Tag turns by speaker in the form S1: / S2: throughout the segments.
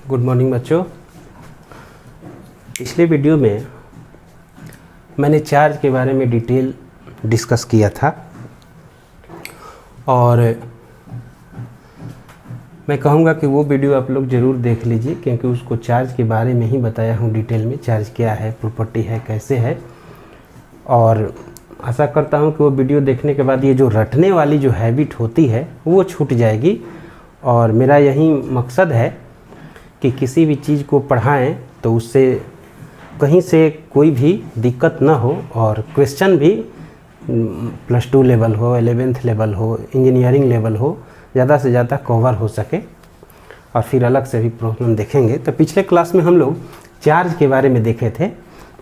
S1: Good morning बच्चों। पिछले video में मैंने चार्ज के बारे में डिटेल डिस्कस किया था और मैं कहूँगा कि वो वीडियो आप लोग ज़रूर देख लीजिए, क्योंकि उसको चार्ज के बारे में ही बताया हूँ डिटेल में। चार्ज क्या है, प्रॉपर्टी है, कैसे है। और आशा करता हूँ कि वो वीडियो देखने के बाद ये जो रटने वाली जो हैबिट होती है वो छूट जाएगी। और मेरा यही मकसद है कि किसी भी चीज़ को पढ़ाएं तो उससे कहीं से कोई भी दिक्कत ना हो, और क्वेश्चन भी +2 लेवल हो, 11th लेवल हो, इंजीनियरिंग लेवल हो, ज़्यादा से ज़्यादा कवर हो सके। और फिर अलग से भी प्रॉब्लम देखेंगे। तो पिछले क्लास में हम लोग चार्ज के बारे में देखे थे,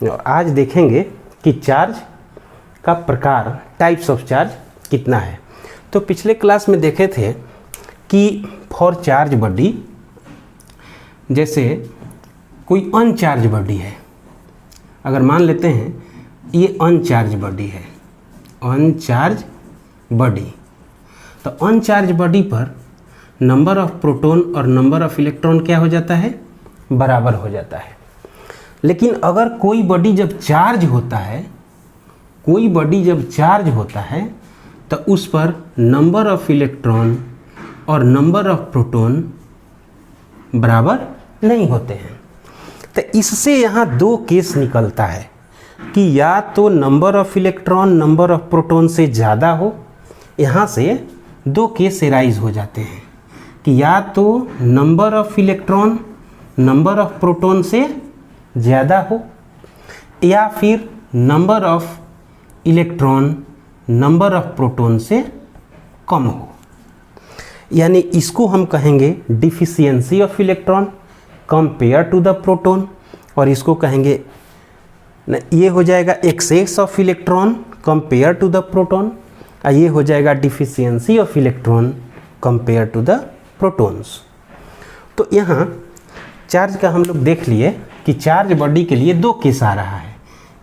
S1: और आज देखेंगे कि चार्ज का प्रकार, टाइप्स ऑफ चार्ज कितना है। तो पिछले क्लास में देखे थे कि फॉर चार्ज बॉडी, जैसे कोई अनचार्ज बॉडी है, अगर मान लेते हैं ये अनचार्ज बॉडी है, अनचार्ज बॉडी, तो अनचार्ज बॉडी पर नंबर ऑफ प्रोटॉन और नंबर ऑफ इलेक्ट्रॉन क्या हो जाता है, बराबर हो जाता है। लेकिन अगर कोई बॉडी जब चार्ज होता है, कोई बॉडी जब चार्ज होता है तो उस पर नंबर ऑफ इलेक्ट्रॉन और नंबर ऑफ प्रोटॉन बराबर नहीं होते हैं। तो इससे यहाँ दो केस निकलता है कि या तो number of electron number of proton से ज़्यादा हो। यहाँ से दो केस एराइज हो जाते हैं कि या तो number of electron number of proton से ज़्यादा हो, या फिर number of electron number of proton से कम हो। यानी इसको हम कहेंगे deficiency of electron compared to the proton, और इसको कहेंगे ये हो जाएगा excess of electron compared to the proton, और ये हो जाएगा deficiency of electron compared to the protons. तो यहाँ चार्ज का हम लोग देख लिए कि चार्ज बॉडी के लिए दो केस आ रहा है,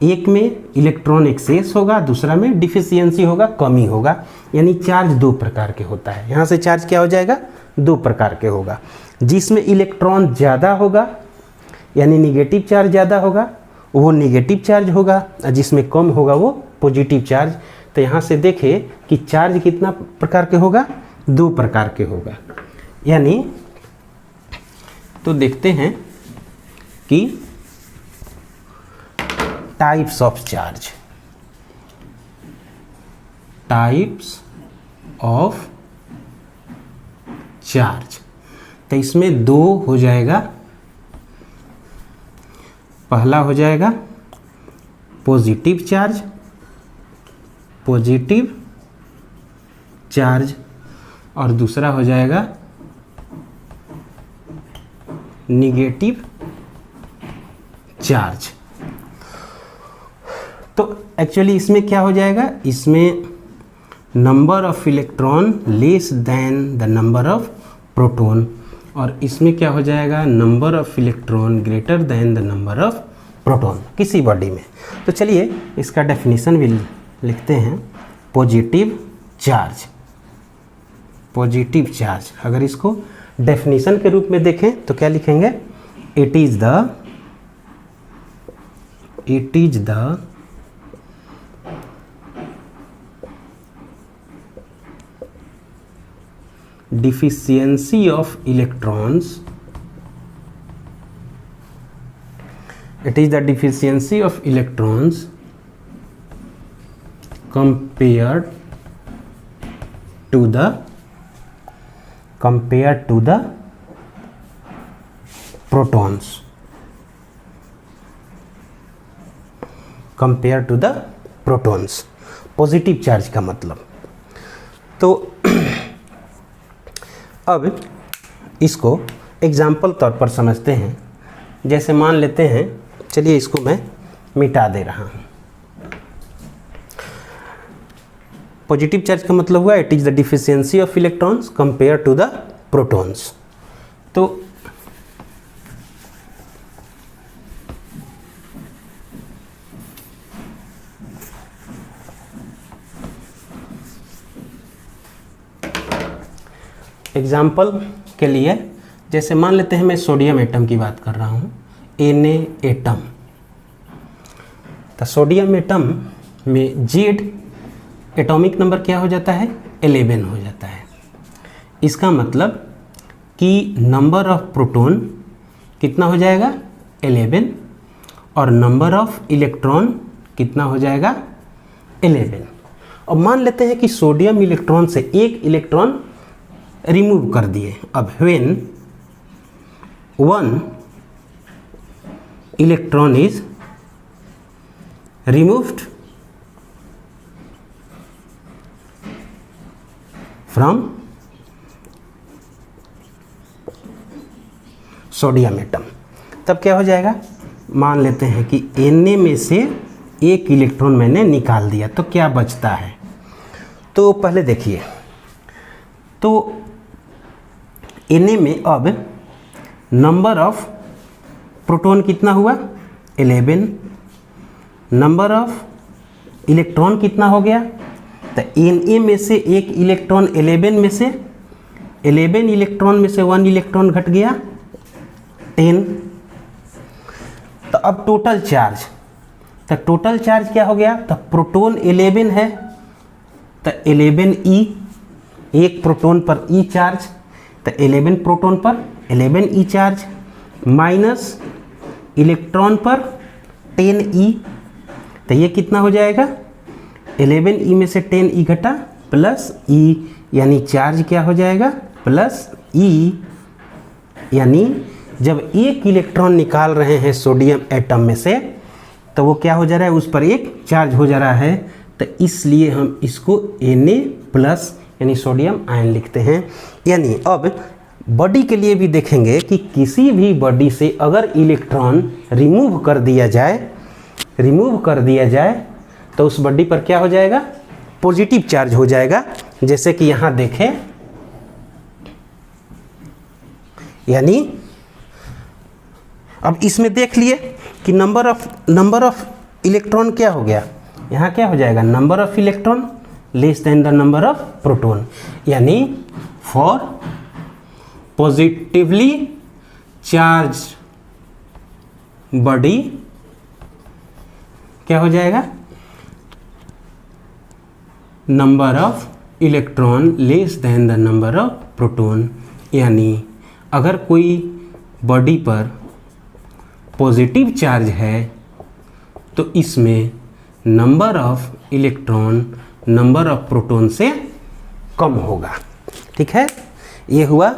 S1: एक में इलेक्ट्रॉन एक्सेस होगा, दूसरा में डिफिशियंसी होगा, कमी होगा। यानी चार्ज दो प्रकार के होता है। यहाँ से चार्ज क्या हो जाएगा, दो प्रकार के होगा। जिसमें इलेक्ट्रॉन ज़्यादा होगा यानी निगेटिव चार्ज ज़्यादा होगा, वो निगेटिव चार्ज होगा, और जिसमें कम होगा वो पॉजिटिव चार्ज। तो यहाँ से देखें कि चार्ज कितना प्रकार के होगा, दो प्रकार के होगा। यानी तो देखते हैं कि types of charge, types of charge. तो इसमें दो हो जाएगा। पहला हो जाएगा पॉजिटिव चार्ज, पॉजिटिव चार्ज, और दूसरा हो जाएगा निगेटिव चार्ज। तो एक्चुअली इसमें क्या हो जाएगा, इसमें number of electron less than the number of proton, और इसमें क्या हो जाएगा, number of electron greater than the number of proton किसी बॉडी में। तो चलिए इसका डेफिनेशन भी लिखते हैं। पॉजिटिव चार्ज, पॉजिटिव चार्ज, अगर इसको डेफिनेशन के रूप में देखें तो क्या लिखेंगे, it is the deficiency of electrons, it is the deficiency of electrons compared to the protons, compared to the protons, positive charge का मतलब। तो अब इसको एग्जाम्पल तौर पर समझते हैं। जैसे मान लेते हैं, चलिए इसको मैं मिटा दे रहा हूँ। पॉजिटिव चार्ज का मतलब हुआ it is the deficiency of electrons compared to the protons. तो एग्जाम्पल के लिए जैसे मान लेते हैं मैं सोडियम एटम की बात कर रहा हूँ, Na एटम। तो सोडियम एटम में Z एटॉमिक नंबर क्या हो जाता है, 11 हो जाता है। इसका मतलब कि नंबर ऑफ प्रोटॉन कितना हो जाएगा, 11, और नंबर ऑफ इलेक्ट्रॉन कितना हो जाएगा, 11। अब मान लेते हैं कि सोडियम इलेक्ट्रॉन से एक इलेक्ट्रॉन रिमूव कर दिए। अब when 1 electron is removed from sodium atom, तब क्या हो जाएगा, मान लेते हैं कि Na में से एक इलेक्ट्रॉन मैंने निकाल दिया, तो क्या बचता है। तो पहले देखिए, तो Na में अब नंबर ऑफ प्रोटॉन कितना हुआ, 11, नंबर ऑफ इलेक्ट्रॉन कितना हो गया, तो Na में से एक इलेक्ट्रॉन 11 में से 11 इलेक्ट्रॉन में से 1 इलेक्ट्रॉन घट गया, 10। तो अब टोटल चार्ज, तो टोटल चार्ज क्या हो गया, तो प्रोटॉन 11 है तो 11E, एक प्रोटॉन पर E चार्ज, तो 11 प्रोटॉन पर 11E चार्ज, माइनस इलेक्ट्रॉन पर 10E, तो ये कितना हो जाएगा, 11E में से 10E घटा प्लस E, यानी चार्ज क्या हो जाएगा, प्लस E, यानी जब एक इलेक्ट्रॉन निकाल रहे हैं सोडियम एटम में से तो वो क्या हो जा रहा है, उस पर एक चार्ज हो जा रहा है, तो इसलिए हम इसको Na प्लस यानी सोडियम आयन लिखते हैं। यानी अब बॉडी के लिए भी देखेंगे कि किसी भी बॉडी से अगर इलेक्ट्रॉन रिमूव कर दिया जाए तो उस बॉडी पर क्या हो जाएगा, पॉजिटिव चार्ज हो जाएगा। जैसे कि यहाँ देखें, यानी अब इसमें देख लिए कि नंबर ऑफ इलेक्ट्रॉन क्या हो गया, यहाँ क्या हो जाएगा, number of electron less than the number of proton, यानी फॉर पॉजिटिवली चार्ज बॉडी क्या हो जाएगा, number of electron less than the number of proton. यानी अगर कोई बॉडी पर पॉजिटिव चार्ज है तो इसमें number of electron number of proton से कम होगा। ठीक है, ये हुआ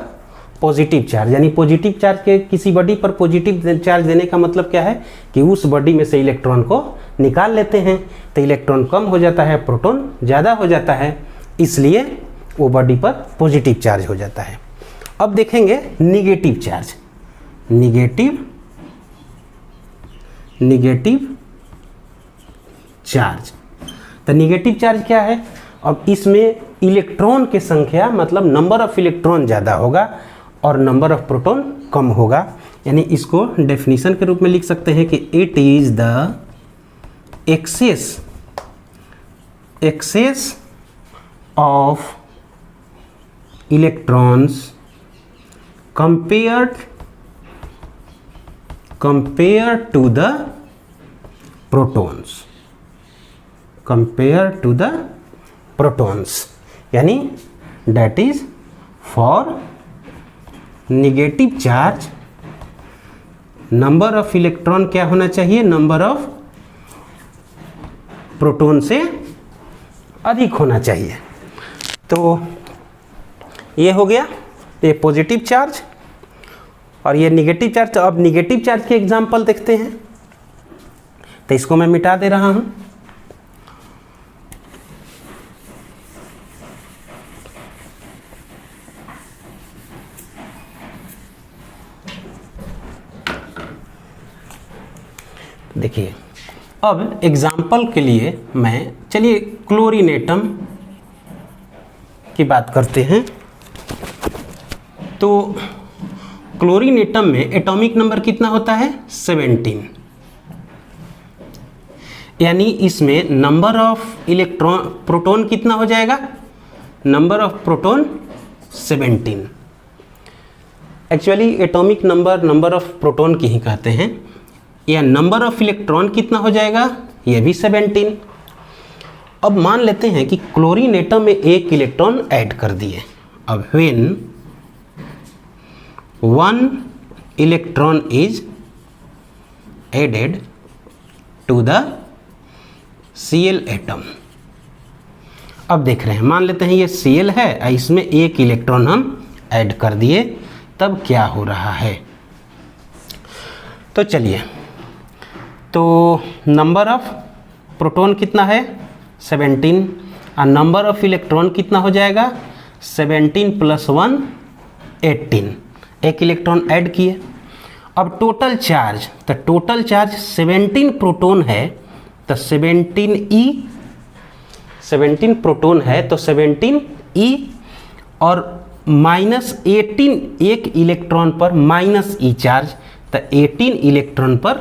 S1: पॉजिटिव चार्ज। यानी पॉजिटिव चार्ज के किसी बॉडी पर पॉजिटिव चार्ज देने का मतलब क्या है कि उस बॉडी में से इलेक्ट्रॉन को निकाल लेते हैं, तो इलेक्ट्रॉन कम हो जाता है, प्रोटॉन ज़्यादा हो जाता है, इसलिए वो बॉडी पर पॉजिटिव चार्ज हो जाता है। अब देखेंगे निगेटिव चार्ज, निगेटिव चार्ज। तो निगेटिव चार्ज क्या है, अब इसमें इलेक्ट्रॉन की संख्या मतलब नंबर ऑफ इलेक्ट्रॉन ज़्यादा होगा और नंबर ऑफ प्रोटॉन कम होगा। यानी इसको डेफिनेशन के रूप में लिख सकते हैं कि it is the excess of electrons compared to the protons, यानी that is for negative charge number of electron क्या होना चाहिए, नंबर ऑफ प्रोटॉन से अधिक होना चाहिए। तो ये हो गया, ये पॉजिटिव चार्ज और ये निगेटिव चार्ज। तो अब निगेटिव चार्ज के एग्जांपल देखते हैं, तो इसको मैं मिटा दे रहा हूं। देखिए, अब एग्जाम्पल के लिए मैं, चलिए क्लोरीन एटम की बात करते हैं। तो क्लोरीन एटम में एटॉमिक नंबर कितना होता है, 17। यानी इसमें नंबर ऑफ इलेक्ट्रॉन प्रोटॉन कितना हो जाएगा, number of proton 17। Actually atomic number number of proton की ही कहते हैं, या नंबर ऑफ इलेक्ट्रॉन कितना हो जाएगा, ये भी 17। अब मान लेते हैं कि क्लोरीन एटम में एक इलेक्ट्रॉन ऐड कर दिए। अब when 1 electron is added to the Cl atom, अब देख रहे हैं, मान लेते हैं ये Cl है और इसमें एक इलेक्ट्रॉन हम ऐड कर दिए, तब क्या हो रहा है। तो चलिए, तो नंबर ऑफ प्रोटॉन कितना है 17 और नंबर ऑफ इलेक्ट्रॉन कितना हो जाएगा 17 + 1 18, एक इलेक्ट्रॉन ऐड किए। अब टोटल चार्ज, तो टोटल चार्ज 17 प्रोटॉन है, तो 17 प्रोटॉन है तो 17 और -18 एक इलेक्ट्रॉन पर -e चार्ज, तो 18 इलेक्ट्रॉन पर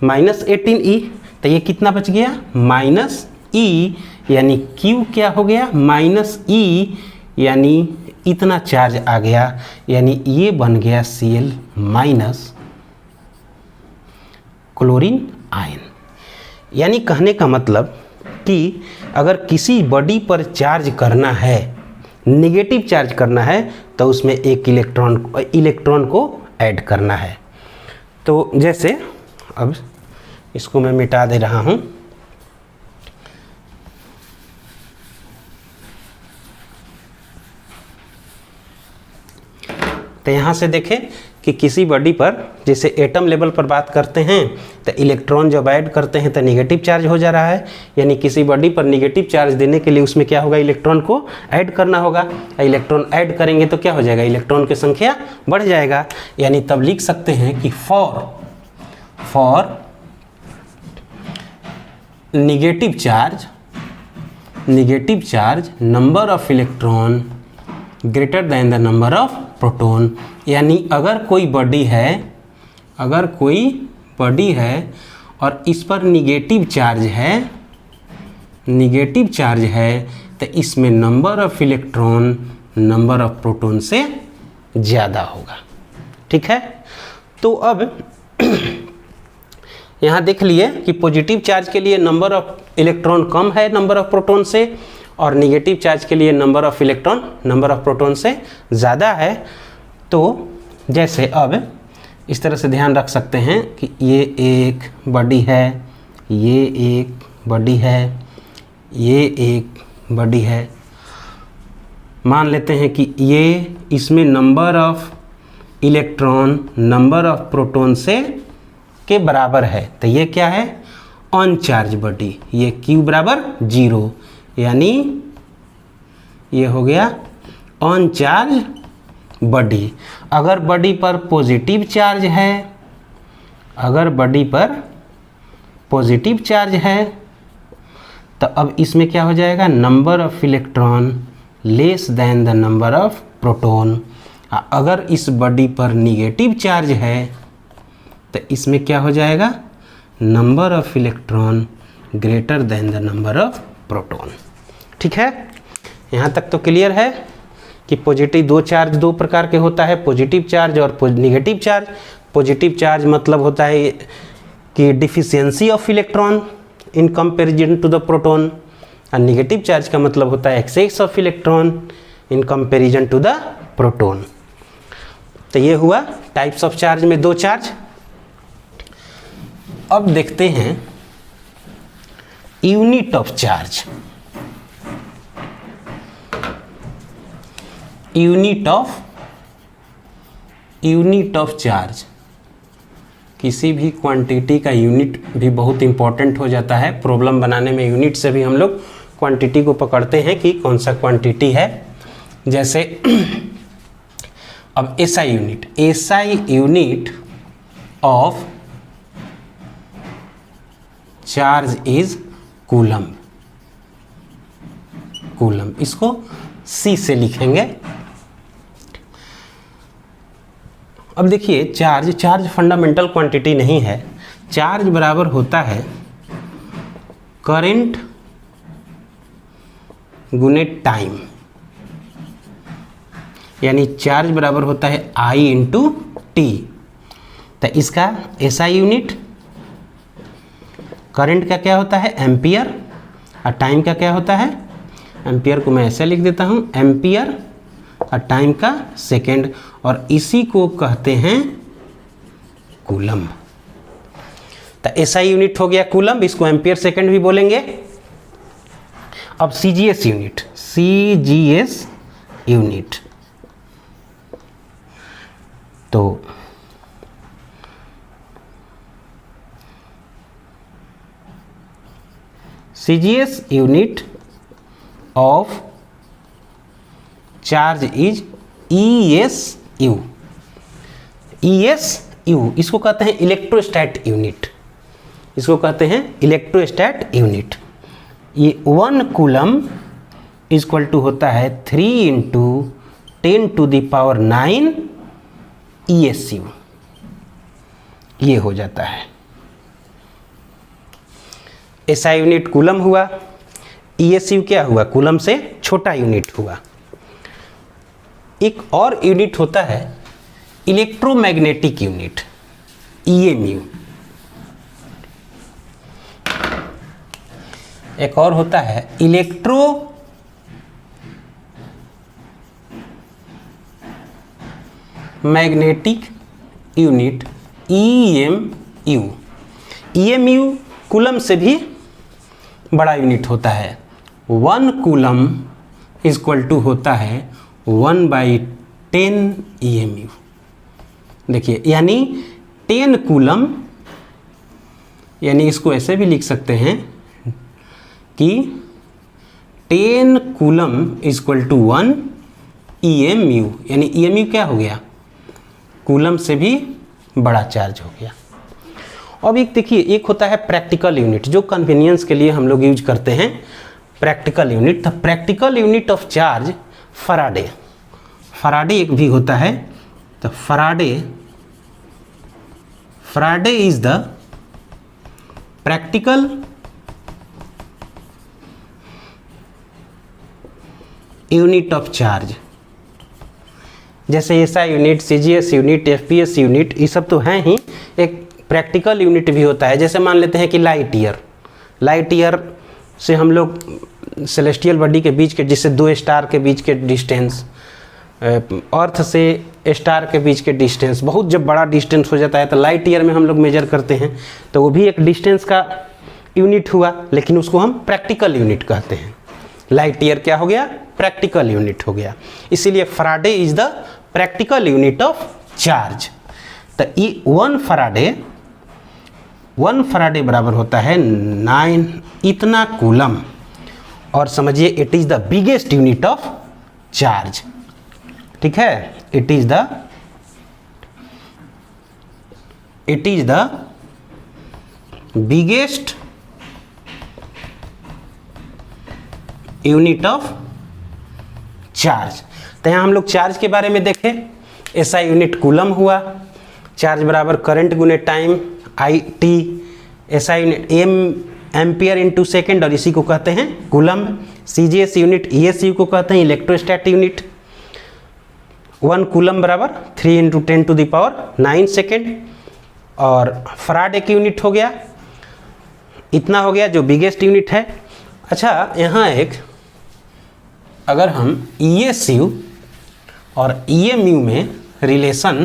S1: -18e, तो ये कितना बच गया -e, यानी Q क्या हो गया -e, यानी इतना चार्ज आ गया, यानी ये बन गया Cl माइनस क्लोरीन आयन। यानी कहने का मतलब कि अगर किसी बॉडी पर चार्ज करना है, नेगेटिव चार्ज करना है, तो उसमें एक इलेक्ट्रॉन को ऐड करना है। तो जैसे अब इसको मैं मिटा दे रहा हूँ। तो यहाँ से देखें कि किसी बॉडी पर जैसे एटम लेवल पर बात करते हैं तो इलेक्ट्रॉन जब ऐड करते हैं तो नेगेटिव चार्ज हो जा रहा है, यानी किसी बॉडी पर नेगेटिव चार्ज देने के लिए उसमें क्या होगा, इलेक्ट्रॉन को ऐड करना होगा। इलेक्ट्रॉन ऐड करेंगे तो क्या हो जाएगा, इलेक्ट्रॉन की संख्या बढ़ जाएगा। यानी तब लिख सकते हैं कि for negative charge number of electron greater than the number of proton. यानी अगर कोई बॉडी है और इस पर नेगेटिव चार्ज है तो इसमें number of electron number of proton से ज़्यादा होगा। ठीक है, तो अब यहाँ देख लिए कि पॉजिटिव चार्ज के लिए नंबर ऑफ इलेक्ट्रॉन कम है नंबर ऑफ प्रोटॉन से, और नेगेटिव चार्ज के लिए number of electron number of proton से ज़्यादा है। तो जैसे अब इस तरह से ध्यान रख सकते हैं कि ये एक बॉडी है, ये एक बॉडी है, ये एक बॉडी है। मान लेते हैं कि ये इसमें number of electron number of proton से के बराबर है, तो ये क्या है अनचार्ज बॉडी, ये Q = 0, यानी ये हो गया अनचार्ज बॉडी। अगर बॉडी पर पॉजिटिव चार्ज है, तो अब इसमें क्या हो जाएगा, number of electron less than the number of proton. अगर इस बॉडी पर नेगेटिव चार्ज है तो इसमें क्या हो जाएगा, number of electron greater than the number of proton. ठीक है, यहाँ तक तो क्लियर है कि दो प्रकार के होता है, पॉजिटिव चार्ज और नेगेटिव चार्ज। पॉजिटिव चार्ज मतलब होता है कि deficiency of electron in comparison to the proton, और नेगेटिव चार्ज का मतलब होता है excess of electron in comparison to the proton. तो ये हुआ टाइप्स ऑफ चार्ज में 2 चार्ज। अब देखते हैं unit of charge. Unit of charge, किसी भी क्वांटिटी का यूनिट भी बहुत इंपॉर्टेंट हो जाता है। प्रॉब्लम बनाने में यूनिट से भी हम लोग क्वांटिटी को पकड़ते हैं कि कौन सा क्वांटिटी है। जैसे अब SI unit of charge is coulomb. इसको C से लिखेंगे। अब देखिए चार्ज फंडामेंटल क्वांटिटी नहीं है। चार्ज बराबर होता है करंट गुने टाइम, यानी चार्ज बराबर होता है I इंटू टी। तो इसका SI यूनिट, करंट का क्या होता है एम्पियर, और टाइम का क्या होता है, एम्पियर को मैं ऐसे लिख देता हूँ एम्पियर, और टाइम का सेकेंड, और इसी को कहते हैं कूलम। तो SI यूनिट हो गया कूलम, इसको एम्पियर सेकेंड भी बोलेंगे। अब CGS यूनिट, CGS यूनिट, तो CGS unit of charge is ESU। ESU इसको कहते हैं इलेक्ट्रोस्टैट यूनिट, इसको कहते हैं इलेक्ट्रोस्टैट यूनिट। ये 1 कूलम इक्वल टू होता है 3 इंटू 10⁹ ESU, ये हो जाता है। SI यूनिट कूलम हुआ, ESU क्या हुआ, कूलम से छोटा यूनिट हुआ। एक और यूनिट होता है इलेक्ट्रोमैग्नेटिक यूनिट, EMU। एक और होता है electro magnetic unit, EMU। EMU coulomb से भी बड़ा यूनिट होता है। 1 कूलम इक्वल टू होता है 1/10 EMU। देखिए यानी 10 कूलम, यानी इसको ऐसे भी लिख सकते हैं कि 10 कूलम इक्वल टू 1 EMU, यानी EMU क्या हो गया, कूलम से भी बड़ा चार्ज हो गया। अब एक देखिए, एक होता है प्रैक्टिकल यूनिट, जो कन्वीनियंस के लिए हम लोग यूज करते हैं practical unit. The practical unit of charge Faraday, Faraday एक भी होता है। तो Faraday is the practical unit of charge. जैसे SI unit, CGS unit, FPS unit, ये सब तो हैं ही, एक प्रैक्टिकल यूनिट भी होता है। जैसे मान लेते हैं कि लाइट ईयर, लाइट ईयर से हम लोग सेलेस्टियल बॉडी के बीच के, जिससे 2 स्टार के बीच के डिस्टेंस, अर्थ से स्टार के बीच के डिस्टेंस, बहुत जब बड़ा डिस्टेंस हो जाता है तो लाइट ईयर में हम लोग मेजर करते हैं, तो वो भी एक डिस्टेंस का यूनिट हुआ, लेकिन उसको हम प्रैक्टिकल यूनिट कहते हैं। लाइट ईयर क्या हो गया, प्रैक्टिकल यूनिट हो गया। इसीलिए Faraday is the practical unit of charge. तो ये 1 फराडे बराबर होता है 9 इतना कूलम, और समझिए it is the biggest unit of charge. ठीक है, it is the biggest unit of charge. तो यहाँ हम लोग चार्ज के बारे में देखें। SI यूनिट कूलम हुआ, चार्ज बराबर करंट गुने time IT, SI unit ampere into second, और इसी को कहते हैं कूलम। CGS यूनिट ESU को कहते हैं इलेक्ट्रोस्टैट यूनिट। 1 कूलम बराबर 3 इंटू 10⁹ सेकेंड, और फराडे की यूनिट हो गया, इतना हो गया जो बिगेस्ट यूनिट है। अच्छा, यहाँ एक अगर हम ESU और EMU में रिलेशन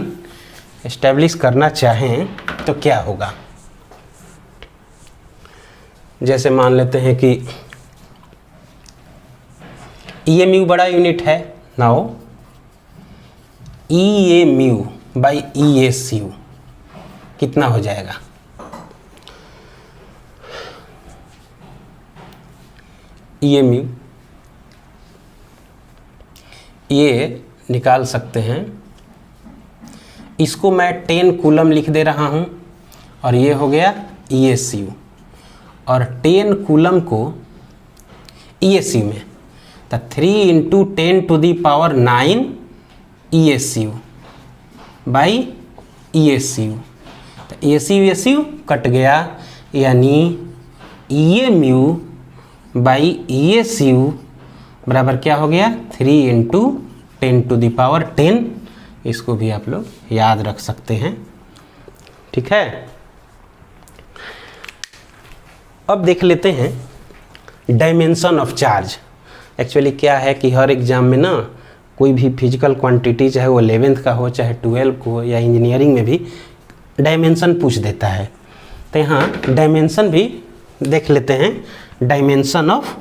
S1: एस्टेब्लिश करना चाहें तो क्या होगा। जैसे मान लेते हैं कि EMU बड़ा यूनिट है, नाउ EMU बाई ESU कितना हो जाएगा, EMU ये निकाल सकते हैं। इसको मैं 10 कूलम लिख दे रहा हूँ, और ये हो गया ESU, और 10 कूलम को ESU में, तो 3 इंटू 10⁹ ESU बाई ESU। तो ESU कट गया, यानी EMU बाई ESU बराबर क्या हो गया, 3 इंटू 10⁻10, इसको भी आप लोग याद रख सकते हैं। ठीक है, अब देख लेते हैं डायमेंशन ऑफ चार्ज। एक्चुअली क्या है कि हर एग्जाम में ना कोई भी फिजिकल क्वांटिटी, चाहे वो 11th का हो चाहे 12 को हो या इंजीनियरिंग में भी डायमेंशन पूछ देता है। तो यहाँ डायमेंशन भी देख लेते हैं। डायमेंशन ऑफ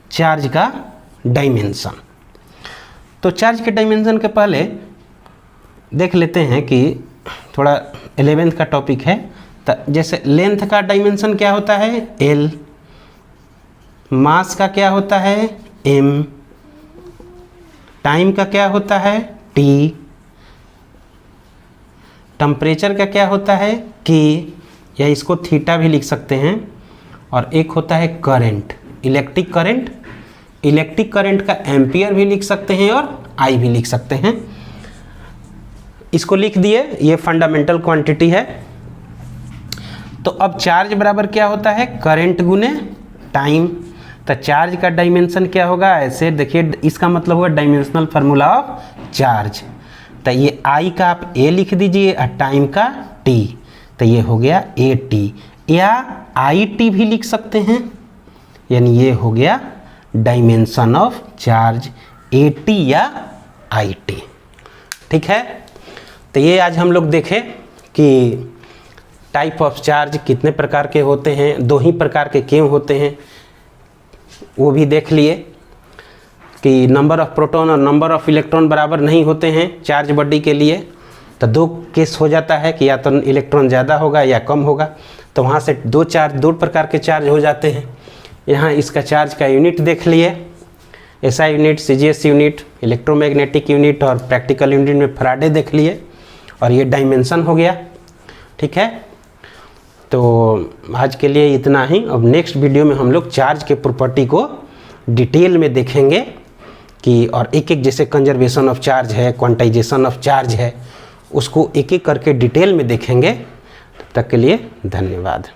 S1: चार्ज का डायमेंशन। तो चार्ज के डायमेंशन के पहले देख लेते हैं कि थोड़ा 11th का टॉपिक है। तो जैसे लेंथ का डायमेंशन क्या होता है, L, मास का क्या होता है, M, टाइम का क्या होता है, T, टेम्परेचर का क्या होता है, K, या इसको थीटा भी लिख सकते हैं। और एक होता है करंट, इलेक्ट्रिक करंट का एम्पियर भी लिख सकते हैं और I भी लिख सकते हैं। इसको लिख दिए, ये फंडामेंटल क्वांटिटी है। तो अब चार्ज बराबर क्या होता है, करंट गुने टाइम। तो चार्ज का डायमेंशन क्या होगा, ऐसे देखिए, इसका मतलब होगा डायमेंशनल फार्मूला ऑफ चार्ज। तो ये I का आप A लिख दीजिए और टाइम का T, तो ये हो गया AT, या IT भी लिख सकते हैं, यानी ये हो गया डायमेंशन ऑफ चार्ज, AT या IT। ठीक है, तो ये आज हम लोग देखें कि टाइप ऑफ चार्ज कितने प्रकार के होते हैं, 2 ही प्रकार के क्यों होते हैं, वो भी देख लिए कि नंबर ऑफ प्रोटॉन और नंबर ऑफ इलेक्ट्रॉन बराबर नहीं होते हैं चार्ज बॉडी के लिए। तो 2 केस हो जाता है कि या तो इलेक्ट्रॉन ज़्यादा होगा या कम होगा, तो वहाँ से 2 प्रकार के चार्ज हो जाते हैं। यहाँ इसका चार्ज का यूनिट देख लिए, SI unit, CGS unit, electromagnetic unit और प्रैक्टिकल यूनिट में फैराडे देख लिए, और ये डायमेंशन हो गया। ठीक है, तो आज के लिए इतना ही। अब नेक्स्ट वीडियो में हम लोग चार्ज के प्रॉपर्टी को डिटेल में देखेंगे कि, और एक एक जैसे कंजर्वेशन ऑफ चार्ज है, क्वांटाइजेशन ऑफ चार्ज है, उसको एक एक करके डिटेल में देखेंगे। तब तक के लिए धन्यवाद।